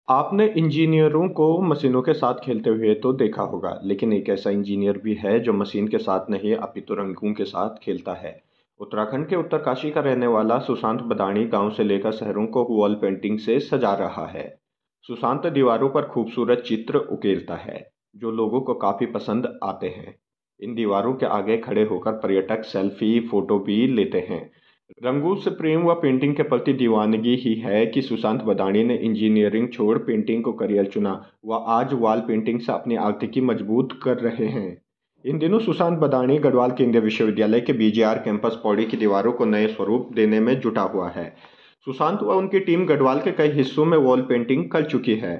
आपने इंजीनियरों को मशीनों के साथ खेलते हुए तो देखा होगा, लेकिन एक ऐसा इंजीनियर भी है जो मशीन के साथ नहीं अपितु रंगों के साथ खेलता है। उत्तराखंड के उत्तरकाशी का रहने वाला सुशांत बदाणी गांव से लेकर शहरों को वॉल पेंटिंग से सजा रहा है। सुशांत दीवारों पर खूबसूरत चित्र उकेरता है, जो लोगों को काफी पसंद आते हैं। इन दीवारों के आगे खड़े होकर पर्यटक सेल्फी, फोटो भी लेते हैं। रंगों से प्रेम व पेंटिंग के प्रति दीवानगी ही है कि सुशांत बदाणी ने इंजीनियरिंग छोड़ पेंटिंग को करियर चुना। वह आज वॉल पेंटिंग से अपनी आर्थिकी मजबूत कर रहे हैं। इन दिनों सुशांत बदाणी गढ़वाल केंद्रीय विश्वविद्यालय के बीजेआर कैंपस पौड़ी की दीवारों को नए स्वरूप देने में जुटा हुआ है। सुशांत व उनकी टीम गढ़वाल के कई हिस्सों में वॉल पेंटिंग कर चुकी है।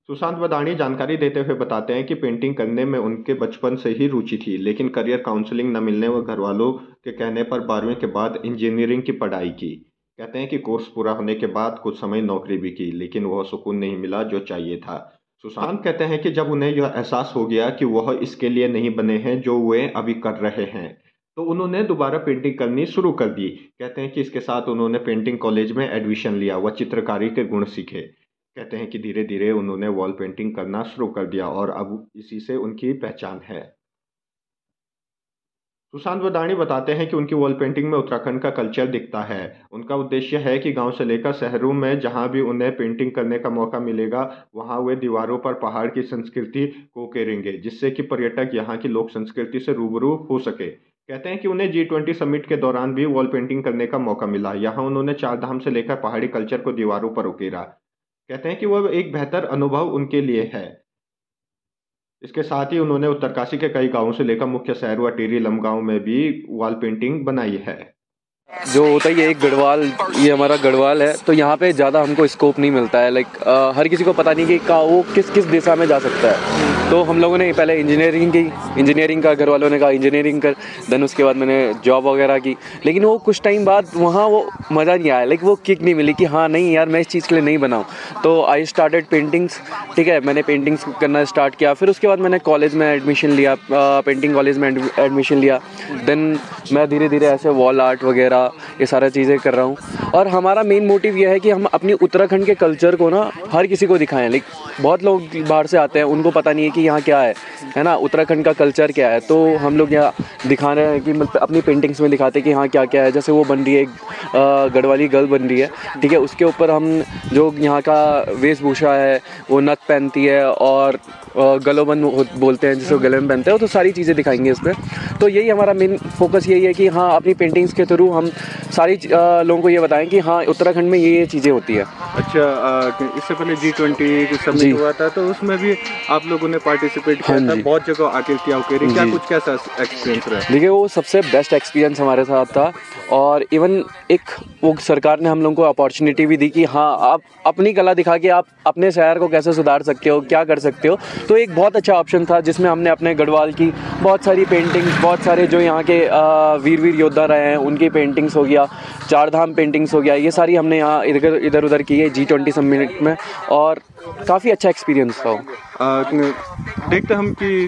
सुशांत बदाणी जानकारी देते हुए बताते हैं कि पेंटिंग करने में उनके बचपन से ही रुचि थी, लेकिन करियर काउंसलिंग न मिलने व घरवालों के कहने पर 12वीं के बाद इंजीनियरिंग की पढ़ाई की। कहते हैं कि कोर्स पूरा होने के बाद कुछ समय नौकरी भी की, लेकिन वह सुकून नहीं मिला जो चाहिए था। सुशांत कहते हैं कि जब उन्हें यह एहसास हो गया कि वह इसके लिए नहीं बने हैं जो वे अभी कर रहे हैं, तो उन्होंने दोबारा पेंटिंग करनी शुरू कर दी। कहते हैं कि इसके साथ उन्होंने पेंटिंग कॉलेज में एडमिशन लिया व चित्रकारी के गुण सीखे। कहते हैं कि धीरे धीरे उन्होंने वॉल पेंटिंग करना शुरू कर दिया और अब इसी से उनकी पहचान है। सुशांत बदाणी बताते हैं कि उनकी वॉल पेंटिंग में उत्तराखंड का कल्चर दिखता है। उनका उद्देश्य है कि गांव से लेकर शहरों में जहां भी उन्हें पेंटिंग करने का मौका मिलेगा, वहां वे दीवारों पर पहाड़ की संस्कृति को उकेरेंगे, जिससे कि पर्यटक यहां की लोक संस्कृति से रूबरू हो सके। कहते हैं कि उन्हें G20 समिट के दौरान भी वॉल पेंटिंग करने का मौका मिला। यहाँ उन्होंने चार धाम से लेकर पहाड़ी कल्चर को दीवारों पर उकेरा। कहते हैं कि वह एक बेहतर अनुभव उनके लिए है। इसके साथ ही उन्होंने उत्तरकाशी के कई गांवों से लेकर मुख्य शहर व टिहरी लमगांव में भी वॉल पेंटिंग बनाई है। जो होता ही है एक गढ़वाल, ये हमारा गढ़वाल है, तो यहाँ पे ज़्यादा हमको स्कोप नहीं मिलता है। हर किसी को पता नहीं कि वो किस किस दिशा में जा सकता है। तो हम लोगों ने पहले इंजीनियरिंग का घर वालों ने कहा इंजीनियरिंग कर, देन उसके बाद मैंने जॉब वगैरह की, लेकिन वो कुछ टाइम बाद वहाँ वो मज़ा नहीं आया, वो किक नहीं मिली कि हाँ नहीं यार मैं इस चीज़ के लिए नहीं बनाऊँ। तो आई स्टार्टेड पेंटिंग्स। ठीक है, मैंने पेंटिंग्स करना स्टार्ट किया। फिर उसके बाद मैंने कॉलेज में एडमिशन लिया, पेंटिंग कॉलेज में एडमिशन लिया। देन मैं धीरे धीरे ऐसे वॉल आर्ट वगैरह ये सारी चीज़ें कर रहा हूँ। और हमारा मेन मोटिव यह है कि हम अपनी उत्तराखंड के कल्चर को ना हर किसी को दिखाएं। बहुत लोग बाहर से आते हैं, उनको पता नहीं है कि यहाँ क्या है ना, उत्तराखंड का कल्चर क्या है। तो हम लोग यहाँ दिखा रहे हैं कि मतलब अपनी पेंटिंग्स में दिखाते हैं कि हाँ क्या क्या है। जैसे वो बन रही है गढ़वाली गर्ल बन रही है, ठीक है, उसके ऊपर हम जो यहाँ का वेशभूषा है, वो नथ पहनती है और गलोबंद बोलते हैं जिसको गले में पहनते हैं, तो सारी चीज़ें दिखाएंगे इसमें। तो यही हमारा मेन फोकस यही है कि हाँ अपनी पेंटिंग्स के थ्रू हम सारी लोगों को ये बताएं कि हाँ उत्तराखंड में ये चीज़ें होती है। अच्छा, इससे पहले G20 समिट हुआ था, तो उसमें भी आप लोगों ने पार्टिसिपेट किया था, बहुत जगह आकृतियाँ उकेरी, क्या कुछ कैसा एक्सपीरियंस रहा? देखिए वो सबसे बेस्ट एक्सपीरियंस हमारे साथ था। और इवन एक वो सरकार ने हम लोगों को अपॉर्चुनिटी भी दी कि हाँ आप अपनी कला दिखा के आप अपने शहर को कैसे सुधार सकते हो, क्या कर सकते हो। तो एक बहुत अच्छा ऑप्शन था जिसमें हमने अपने गढ़वाल की बहुत सारी पेंटिंग्स, बहुत सारे जो यहाँ के वीर योद्धा रहे हैं उनकी पेंटिंग्स हो गया, चार धाम पेंटिंग्स हो गया, ये सारी हमने यहाँ इधर उधर की है G20 समिट में, और काफ़ी अच्छा एक्सपीरियंस था। देखते हम कि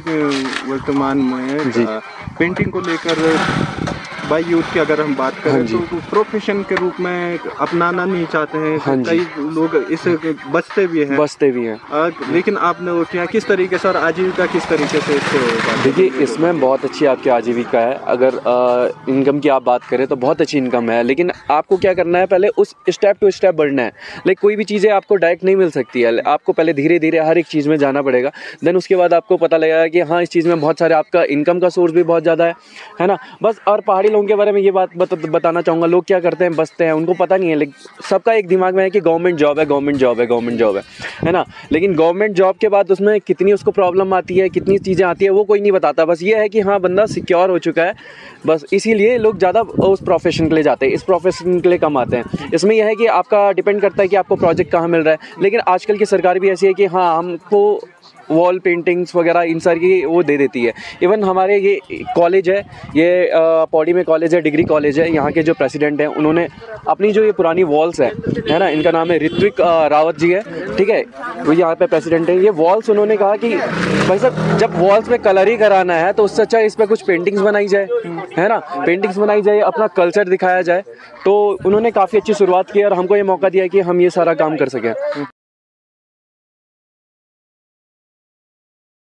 वर्तमान में पेंटिंग को लेकर बाई यूथ की अगर हम बात करें तो प्रोफेशन के रूप में अपनाना नहीं चाहते हैं। कई लोग इस बचते भी हैं। लेकिन आपने वो किया किस तरीके से और आजीविका किस तरीके से इससे होगा? देखिए इसमें बहुत अच्छी आपकी आजीविका है। अगर इनकम की आप बात करें तो बहुत अच्छी इनकम है, लेकिन आपको क्या करना है, पहले उस स्टेप टू स्टेप बढ़ना है। कोई भी चीज़ें आपको डायरेक्ट नहीं मिल सकती है, आपको पहले धीरे धीरे हर एक चीज़ में जाना पड़ेगा। देन उसके बाद आपको पता लगेगा कि हाँ इस चीज़ में बहुत सारे आपका इनकम का सोर्स भी बहुत ज़्यादा है ना। बस और पहाड़ी लोगों के बारे में ये बात बताना चाहूँगा, लोग क्या करते हैं, बसते हैं, उनको पता नहीं है। लेकिन सबका एक दिमाग में है कि गवर्नमेंट जॉब है ना। लेकिन गवर्नमेंट जॉब के बाद उसमें कितनी उसको प्रॉब्लम आती है, कितनी चीज़ें आती है, वो कोई नहीं बताता। बस ये है कि हाँ बंदा सिक्योर हो चुका है, बस इसीलिए लोग ज़्यादा उस प्रोफेशन के लिए जाते हैं, इस प्रोफेशन के लिए कम आते हैं। इसमें यह है कि आपका डिपेंड करता है कि आपको प्रोजेक्ट कहाँ मिल रहा है। लेकिन आजकल की सरकार भी ऐसी है कि हाँ हमको वॉल पेंटिंग्स वगैरह इन सारी की वो दे देती है। इवन हमारे ये कॉलेज है, ये पौड़ी में कॉलेज है, डिग्री कॉलेज है, यहाँ के जो प्रेसिडेंट हैं उन्होंने अपनी जो ये पुरानी वॉल्स है ना, इनका नाम है ऋत्विक रावत जी है, ठीक है, वो यहाँ पे प्रेसिडेंट है। ये वॉल्स उन्होंने कहा कि भाई साहब जब वॉल्स में कलर ही कराना है तो उससे अच्छा इस पर कुछ पेंटिंग्स बनाई जाए, है ना, पेंटिंग्स बनाई जाए, अपना कल्चर दिखाया जाए। तो उन्होंने काफ़ी अच्छी शुरुआत की और हमको ये मौका दिया कि हम ये सारा काम कर सकें।